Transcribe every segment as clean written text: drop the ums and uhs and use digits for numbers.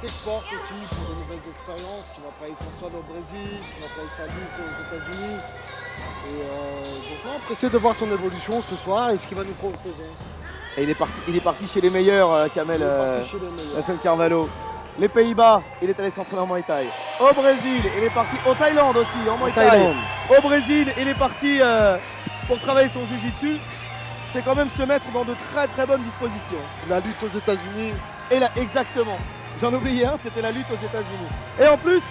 s'exporte aussi pour de nouvelles expériences, qui va travailler son sol au Brésil, qui va travailler sa lutte aux États-Unis. Et donc on est pressé de voir son évolution ce soir et ce qu'il va nous proposer. Et il est parti chez les meilleurs, Kamel Nelson Carvalho. Les Pays-Bas, il est allé s'entraîner en Muay Thai. Au Brésil, il est parti au Thaïlande aussi, en Muay Thai. Au Brésil, il est parti pour travailler son Jiu-Jitsu. C'est quand même se mettre dans de très bonnes dispositions. La lutte aux États-Unis. Et là, exactement. J'en oubliais un, c'était la lutte aux États-Unis. Et en plus,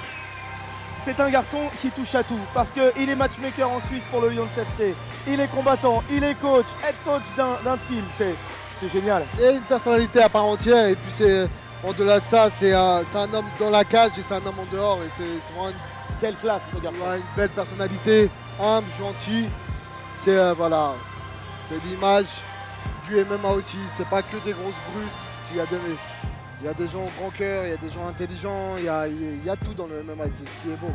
c'est un garçon qui touche à tout parce qu'il est matchmaker en Suisse pour le Lions FC. Il est combattant, il est coach, head coach d'un team. C'est génial. C'est une personnalité à part entière et puis c'est au-delà de ça, c'est un homme dans la cage et c'est un homme en dehors. Et c'est vraiment quelle classe ce garçon. Une belle personnalité, humble, gentil. C'est voilà, c'est l'image du MMA aussi. C'est pas que des grosses brutes. Il y a des gens au grand cœur, il y a des gens intelligents, il y a tout dans le MMA, c'est ce qui est beau.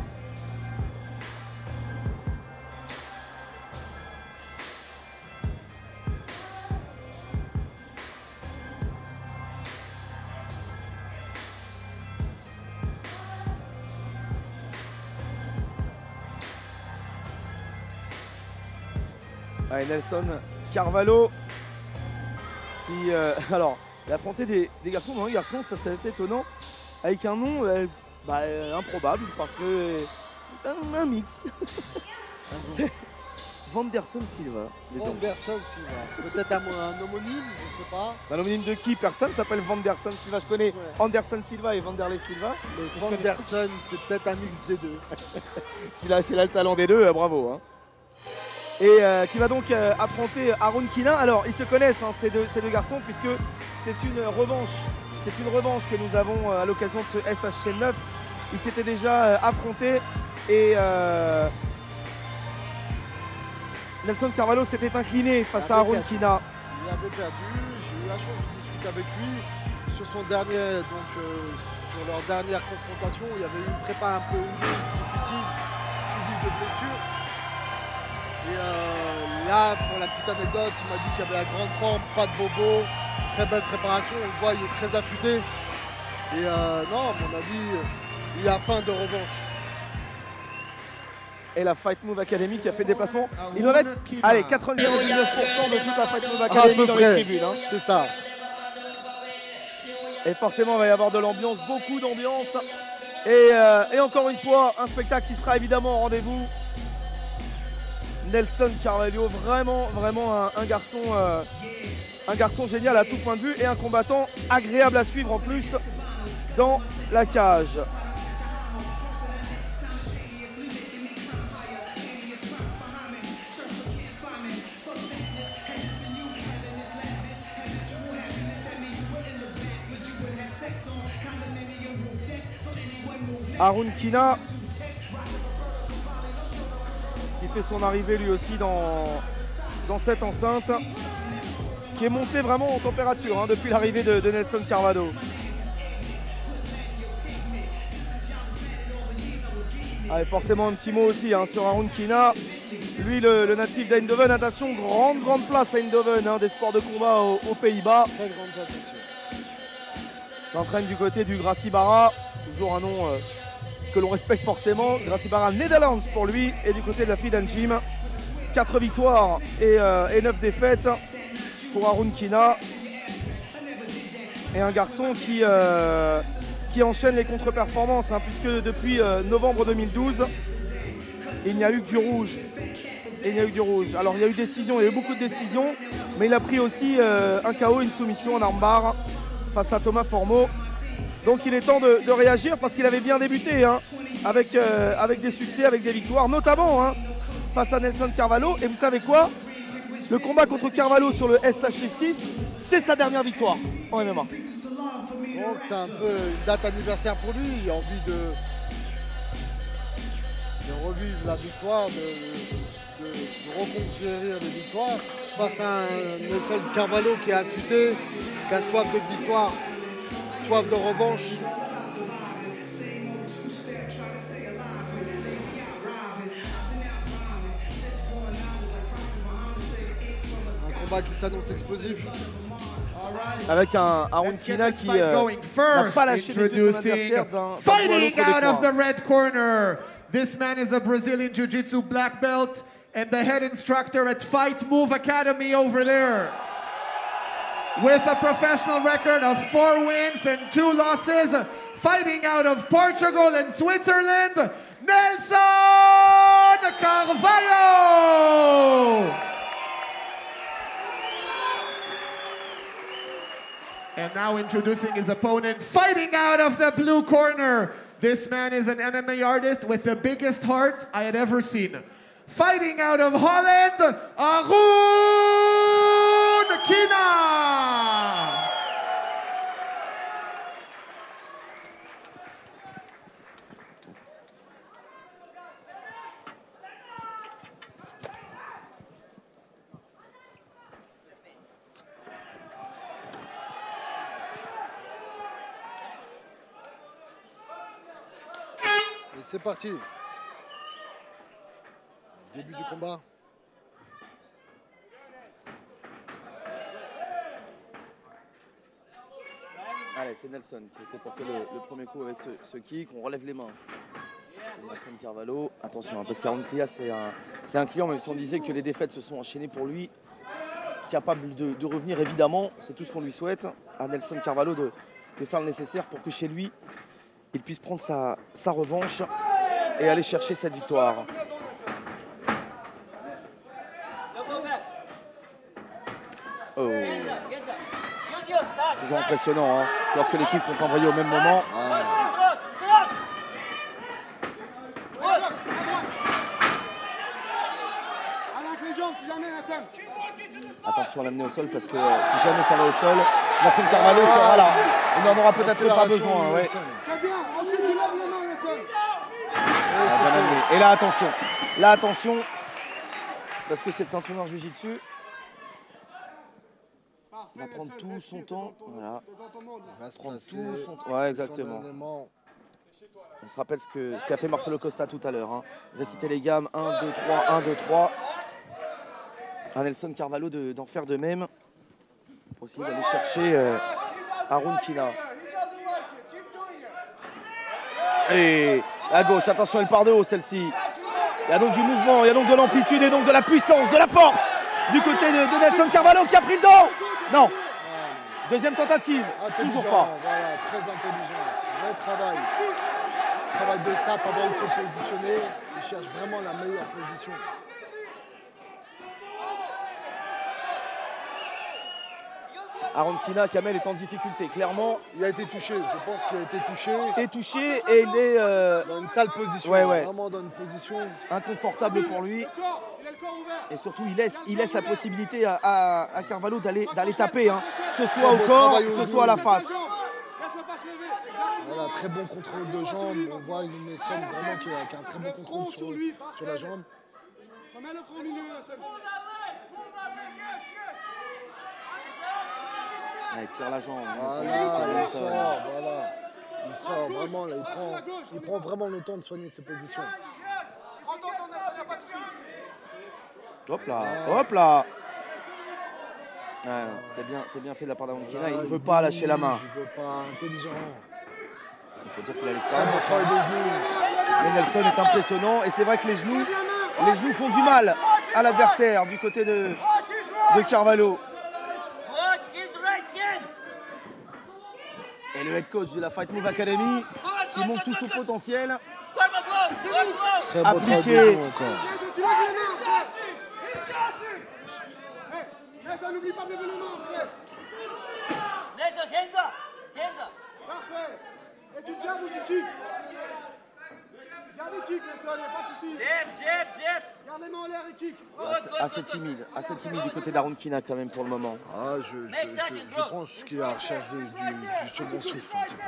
Allez, Nelson Carvalho qui alors il a affronté des garçons, non, les garçons, ça c'est assez étonnant, avec un nom improbable parce que un mix. C'est Vanderson Silva. Vanderson Silva, peut-être un homonyme, je sais pas. Un homonyme de qui? Personne s'appelle Vanderson Silva. Je connais Anderson Silva et Vanderlei Silva. Mais Vanderson, c'est peut-être un mix des deux. S'il a le talent des deux, bravo. Hein. Et qui va donc affronter Harun Kina. Alors ils se connaissent, hein, ces deux garçons, puisque c'est une revanche. C'est une revanche que nous avons à l'occasion de ce SHC 9. Ils s'étaient déjà affrontés et Nelson Carvalho s'était incliné face à Harun Kina. Il avait perdu, j'ai eu la chance de discuter avec lui sur son dernier, sur leur dernière confrontation. Il y avait eu une prépa un peu difficile, suivie de blessures. Et là, pour la petite anecdote, il m'a dit qu'il y avait la grande forme, pas de bobo, très belle préparation, on le voit, il est très affûté. Et non, à mon avis, il a faim de revanche. Et la Fight Move Academy qui a fait déplacement. Ils doivent être, allez, 99% de toute la Fight Move Academy dans les tribunes. Hein. C'est ça. Et forcément, il va y avoir de l'ambiance, beaucoup d'ambiance. Et encore une fois, un spectacle qui sera évidemment au rendez-vous. Nelson Carvalho, vraiment un garçon génial à tout point de vue et un combattant agréable à suivre en plus dans la cage. Harun Kina qui fait son arrivée lui aussi dans cette enceinte, qui est monté vraiment en température hein, depuis l'arrivée de Nelson Carvalho. Allez, forcément un petit mot aussi hein, sur Harun Kina. Lui le natif d'Eindhoven, attention, grande place à Eindhoven, hein, des sports de combat aux Pays-Bas. Très grande place aussi. S'entraîne du côté du Gracie Barra, toujours un nom que l'on respecte forcément. Gracie Barra Netherlands pour lui, et du côté de la Fidan Gym, 4 victoires et 9 défaites pour Harun Kina. Et un garçon qui enchaîne les contre-performances, hein, puisque depuis novembre 2012, il n'y a eu que du rouge. Alors il y a eu décision, il y a eu beaucoup de décisions, mais il a pris aussi un KO, une soumission en armbar face à Thomas Formeau. Donc il est temps de réagir parce qu'il avait bien débuté hein, avec des succès, avec des victoires, notamment hein, face à Nelson Carvalho. Et vous savez quoi? Le combat contre Carvalho sur le SHC 6, c'est sa dernière victoire en MMA. Donc c'est un peu une date anniversaire pour lui, il a envie de revivre la victoire, de reconquérir les victoires face à un Nelson Carvalho qui est affûté, qui a soif de victoire, soif de revanche. Un combat qui s'annonce explosif. avec un Haroun Kina qui n'a pas lâché les yeux de son adversaire d'un fighting out of the coin. red corner. This man is a Brazilian Jiu-Jitsu black belt and the head instructor at Fight Move Academy over there. With a professional record of 4 wins and 2 losses, fighting out of Portugal and Switzerland, Nelson Carvalho! And now introducing his opponent, fighting out of the blue corner. This man is an MMA artist with the biggest heart I had ever seen. Fighting out of Holland, Haroun Kina! Et c'est parti. Début du combat. Allez, c'est Nelson qui a porté le premier coup avec ce kick. On relève les mains. Nelson Carvalho. Attention, hein, parce qu'Haroun Kina, c'est un client, même si on disait que les défaites se sont enchaînées pour lui. Capable de revenir, évidemment. C'est tout ce qu'on lui souhaite à Nelson Carvalho de faire le nécessaire pour que chez lui, il puisse prendre sa revanche et aller chercher cette victoire. Oh. Toujours impressionnant hein, lorsque les kicks sont envoyés au même moment. Attention à l'amener au sol parce que si jamais ça va au sol, Nelson Carvalho sera là. Il n'en aura peut-être pas besoin. Ouais. Et là attention, parce que cette ceinture noire jiu-jitsu va prendre tout son temps. Voilà. Il va se prendre tout son temps. Ouais, exactement. On se rappelle ce qu'a fait Marcelo Costa tout à l'heure. Hein. Réciter les gammes 1, 2, 3, 1, 2, 3. À Nelson Carvalho d'en faire de même pour essayer d'aller chercher Haroun Kina. Et à gauche, attention, elle part de haut celle-ci. Il y a donc du mouvement, il y a donc de l'amplitude et donc de la puissance, de la force du côté de Nelson Carvalho qui a pris le dos. Non. Deuxième tentative, toujours pas. Voilà, très intelligent. Vrai travail. Travail de sape avant de se positionner. Il cherche vraiment la meilleure position. Haroun Kina, Kamel est en difficulté, clairement. Il a été touché, je pense qu'il a été touché. Il est touché et il est dans une sale position, vraiment dans une position inconfortable pour lui. Et surtout, il laisse la possibilité à Carvalho d'aller taper, hein, que ce soit au corps, que ce soit à la face. Voilà, très bon contrôle de jambe. On voit une Nelson vraiment qui a un très bon contrôle sur la jambe. Il tire la jambe. Il sort vraiment, là, il prend vraiment le temps de soigner ses positions. Hop là. C'est bien fait de la part d'Haroun Kina. Il ne veut pas lâcher la main. Il ne veut pas, intelligent. Il faut dire qu'il a l'expérience. Mais Nelson est impressionnant et c'est vrai que les genoux font du mal à l'adversaire du côté de Carvalho. Et le head coach de la Fight Move Academy qui montre tout son potentiel. Très beau appliqué. N'oublie pas de lever les mains, frère. Parfait. Et tu jabs ou tu kicks? Jab et kick, Nelson, il n'y a pas de souci. Jab. Garde les mains en l'air et kick. Assez timide du côté d'Haroun Kina quand même pour le moment. Ah, je pense qu'il a recherche du second souffle un petit peu.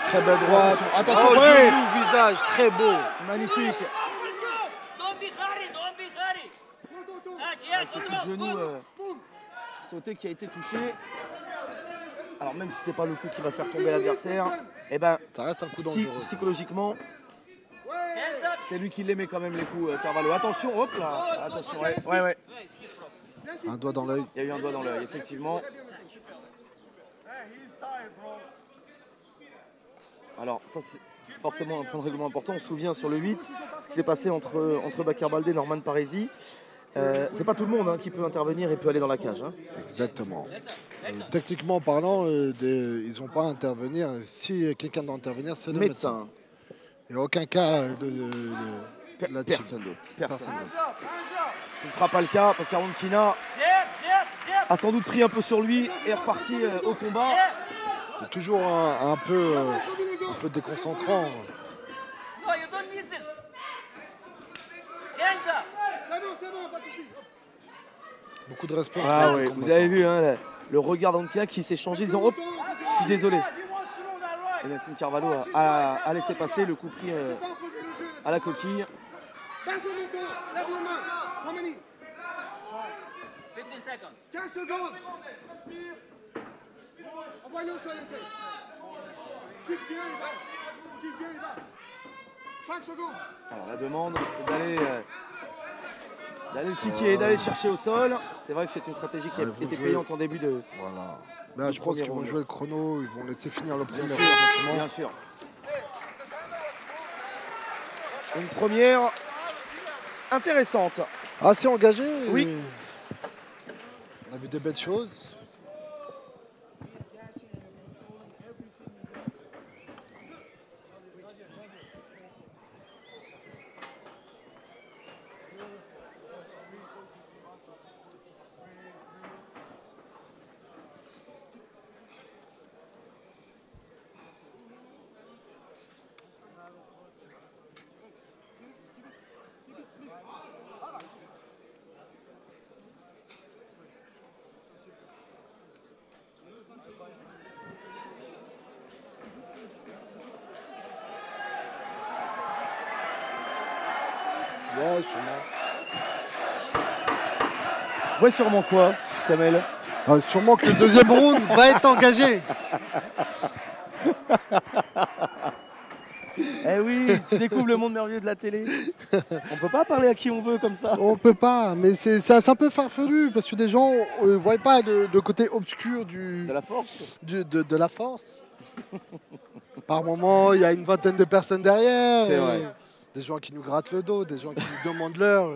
Très belle droite. Attention, genou, visage, très beau. Magnifique. Genou sauté qui a été touché. Alors même si c'est pas le coup qui va faire tomber l'adversaire, eh ben, Ça reste un coup dangereux. psychologiquement, c'est lui qui les met quand même les coups, Carvalho. Attention, hop là, attention, ouais. Un doigt dans l'œil. Il y a eu un doigt dans l'œil, effectivement. Alors, ça c'est forcément un point de règlement important. On se souvient sur le 8, ce qui s'est passé entre Bakar Baldé et Norman Parisi. C'est pas tout le monde qui peut intervenir et peut aller dans la cage. Exactement. Techniquement parlant, ils n'ont pas à intervenir. Si quelqu'un doit intervenir, c'est le médecin. Il n'y a aucun cas Personne d'autre. Personne d'autre. Ce ne sera pas le cas parce qu'Aaron Kina a sans doute pris un peu sur lui et est reparti au combat. C'est toujours un peu déconcentrant. Beaucoup de respect. Ah oui, vous avez vu le regard d'Aaron Kina qui s'est changé disant hop, je suis désolé. Et Nassim Carvalho a laissé passer le coup pris à la coquille. Passe le menton, lève la main. Romani. 15 secondes. Envoie-le au sol, essaye. Kick bien, il va. Kick bien, il va. 5 secondes. Alors la demande, c'est d'aller le kicker, d'aller le chercher au sol. C'est vrai que c'est une stratégie qui a été payante en début de... Voilà. Mais je pense qu'ils vont jouer le chrono, ils vont laisser finir le premier. Bien sûr. Une première intéressante. Assez engagé. Oui. On a vu des belles choses. Ouais, sûrement. Ouais, sûrement quoi, Kamel? Sûrement que le deuxième round va être engagé. Eh oui, tu découvres le monde merveilleux de la télé. On peut pas parler à qui on veut comme ça. On peut pas, mais c'est un peu farfelu parce que des gens ne voient pas le côté obscur De la force. de la force. Par moment, il y a une vingtaine de personnes derrière. C'est vrai. Des gens qui nous grattent le dos, des gens qui nous demandent l'heure.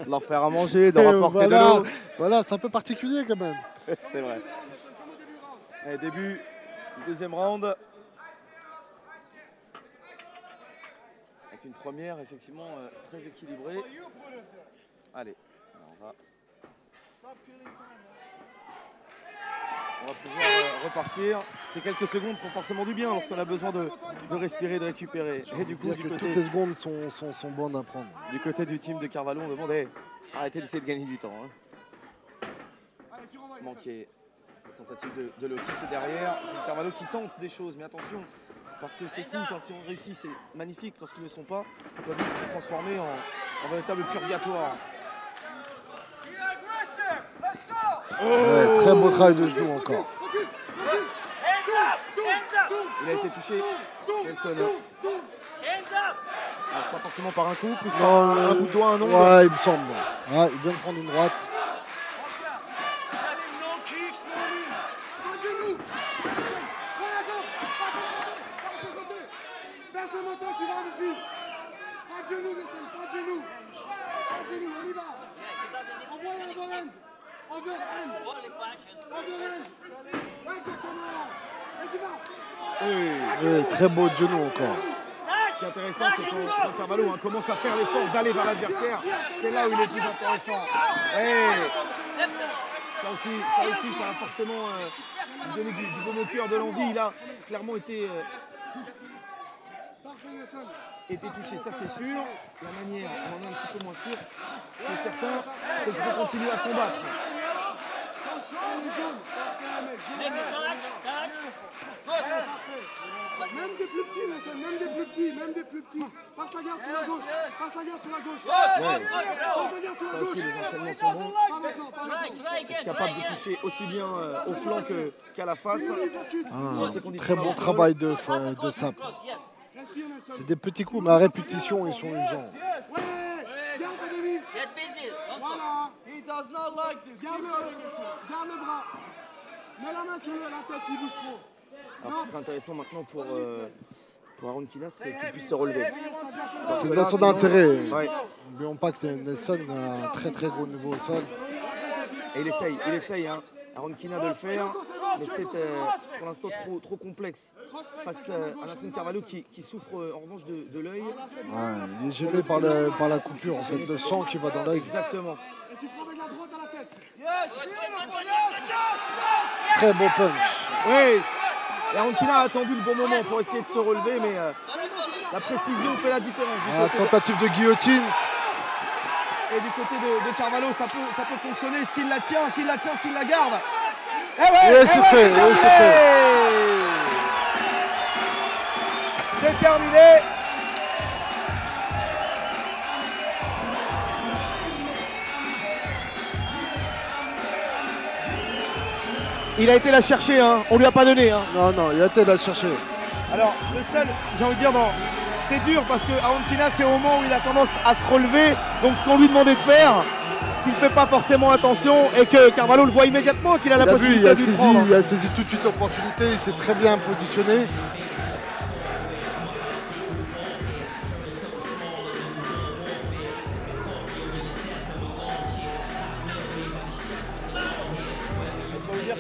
Leur faire à manger, leur apporter de l'eau. Voilà, c'est un peu particulier quand même. C'est vrai. Allez, début du deuxième round. Avec une première effectivement très équilibrée. Allez, on va pouvoir repartir. Ces quelques secondes font forcément du bien lorsqu'on a besoin de respirer, de récupérer. Et du coup, toutes les secondes sont bonnes à prendre. Du côté du team de Carvalho, on demande arrêtez d'essayer de gagner du temps. Manquer la tentative de low kick derrière. C'est Carvalho qui tente des choses, mais attention, parce que ces coups, quand si on réussit, c'est magnifique. Lorsqu'ils ne le sont pas, ça peut vite se transformer en véritable purgatoire. Ouais, très beau travail de genou encore. Il a été touché, Nelson. Alors, pas forcément par un coup, plus par un bout de doigt, un ongle. Ouais, il me semble. Ouais, il vient de prendre une droite. Passe le menton, tu vas dessus. Pas de genoux, pas de genoux. Pas de genoux, on y va. Envoie overhand. Overhand. Overhand. Exactement. Et tu vas. Oui, très beau genou encore. Ce qui est intéressant, c'est quand Carvalho commence à faire l'effort d'aller vers l'adversaire. C'est là où il est plus intéressant. Et ça aussi, ça a forcément donné du baume au cœur, de l'envie. Il a clairement été touché, ça c'est sûr. La manière, on en est un petit peu moins sûr. Ce qui est certain, c'est qu'il faut continuer à combattre. des plus petits, même des plus petits, même des plus petits. Passe la garde sur la gauche, passe la garde sur la gauche. Passe la garde sur la Ça gauche. aussi, les enchaînements sont bons. Pas maintenant, pas maintenant. Capable de toucher aussi bien au flanc qu'à la face. Très bon travail de Sap. Respire, Nelson. C'est des petits coups, mais à répétition, ils sont usants. Ouais, garde Ademi. Voilà. Garde le bras. Mets la main sur la tête s'il bouge trop. Alors ce serait intéressant maintenant pour Aaron Kinas, c'est qu'il puisse se relever. Parce C'est que dans là, son sinon, intérêt. ouais. N'oublions pas que Nelson a un très très gros niveau au sol. Et il essaye, hein. Aaron Kina de le faire, mais c'est pour l'instant trop complexe face à Nassim Carvalho qui souffre en revanche de l'œil. Ouais, il est gêné par la coupure, en fait, le sang qui va dans l'œil. Exactement. Et tu frappes avec la droite à la tête. Très beau punch. Oui, et Aaron Kina a attendu le bon moment pour essayer de se relever, mais la précision fait la différence. Du côté Tentative de guillotine. et du côté de Carvalho, ça peut fonctionner s'il la tient, s'il la garde. Et c'est fait, c'est fait. C'est terminé. Il a été la chercher, hein. On lui a pas donné. Hein. Non, il a été la chercher. Alors, le seul, j'ai envie de dire, c'est dur parce que Aaron Kina, c'est au moment où il a tendance à se relever. Donc, ce qu'on lui demandait de faire, qu'il ne fait pas forcément attention et que Carvalho le voit immédiatement, qu'il a la possibilité de prendre. Il a saisi tout de suite l'opportunité, il s'est très bien positionné.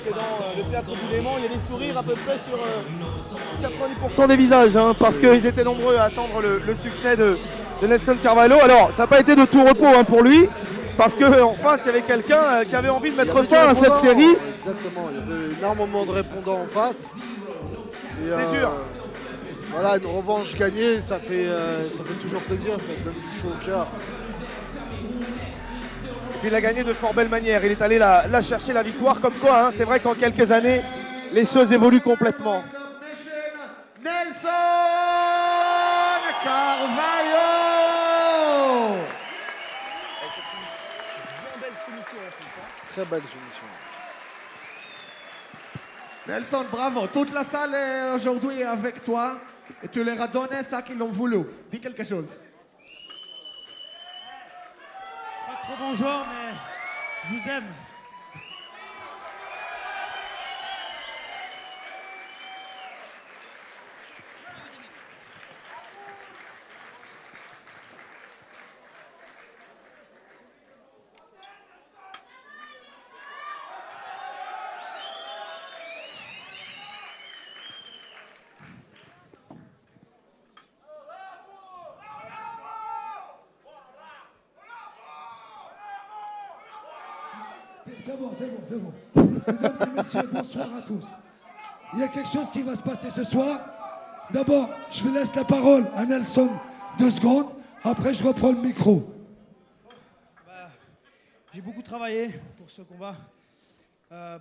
Que dans le théâtre du Léman, il y a des sourires à peu près sur 90% des visages, hein, parce qu'ils étaient nombreux à attendre le succès de Nelson Carvalho. Alors, ça n'a pas été de tout repos hein, pour lui, parce qu'en face, il y avait quelqu'un qui avait envie de mettre fin à cette série. Exactement, il y avait énormément de répondants en face. C'est dur. Voilà, une revanche gagnée, ça fait toujours plaisir, ça donne du chaud au cœur. Puis il a gagné de fort belle manière. Il est allé la chercher la victoire. Comme quoi, hein, c'est vrai qu'en quelques années, les choses évoluent complètement. Nelson Carvalho. C'est une bien belle soumission en plus. Hein. Très belle soumission. Nelson, bravo. Toute la salle aujourd'hui est avec toi et tu leur as donné ça qu'ils l'ont voulu. Dis quelque chose. Trop bon joueur, mais je vous aime. C'est bon. Mesdames et messieurs, bonsoir à tous. Il y a quelque chose qui va se passer ce soir. D'abord, je vous laisse la parole à Nelson 2 secondes. Après, je reprends le micro. J'ai beaucoup travaillé pour ce combat.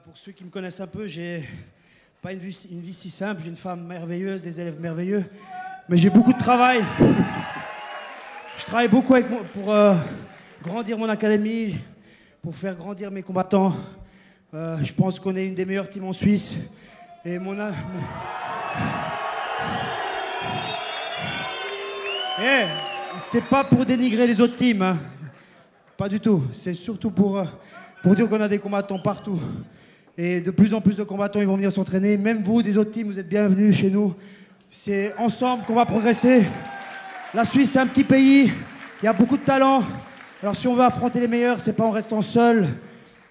Pour ceux qui me connaissent un peu, j'ai pas une vie si simple. J'ai une femme merveilleuse, des élèves merveilleux. Mais j'ai beaucoup de travail. Je travaille beaucoup pour grandir mon académie, pour faire grandir mes combattants. Je pense qu'on est une des meilleures teams en Suisse. Et c'est pas pour dénigrer les autres teams, hein. Pas du tout. C'est surtout pour dire qu'on a des combattants partout. Et de plus en plus de combattants, ils vont venir s'entraîner. Même vous, des autres teams, vous êtes bienvenus chez nous. C'est ensemble qu'on va progresser. La Suisse, c'est un petit pays. Il y a beaucoup de talent. Alors si on veut affronter les meilleurs, c'est pas en restant seul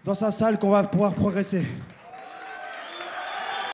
dans sa salle qu'on va pouvoir progresser.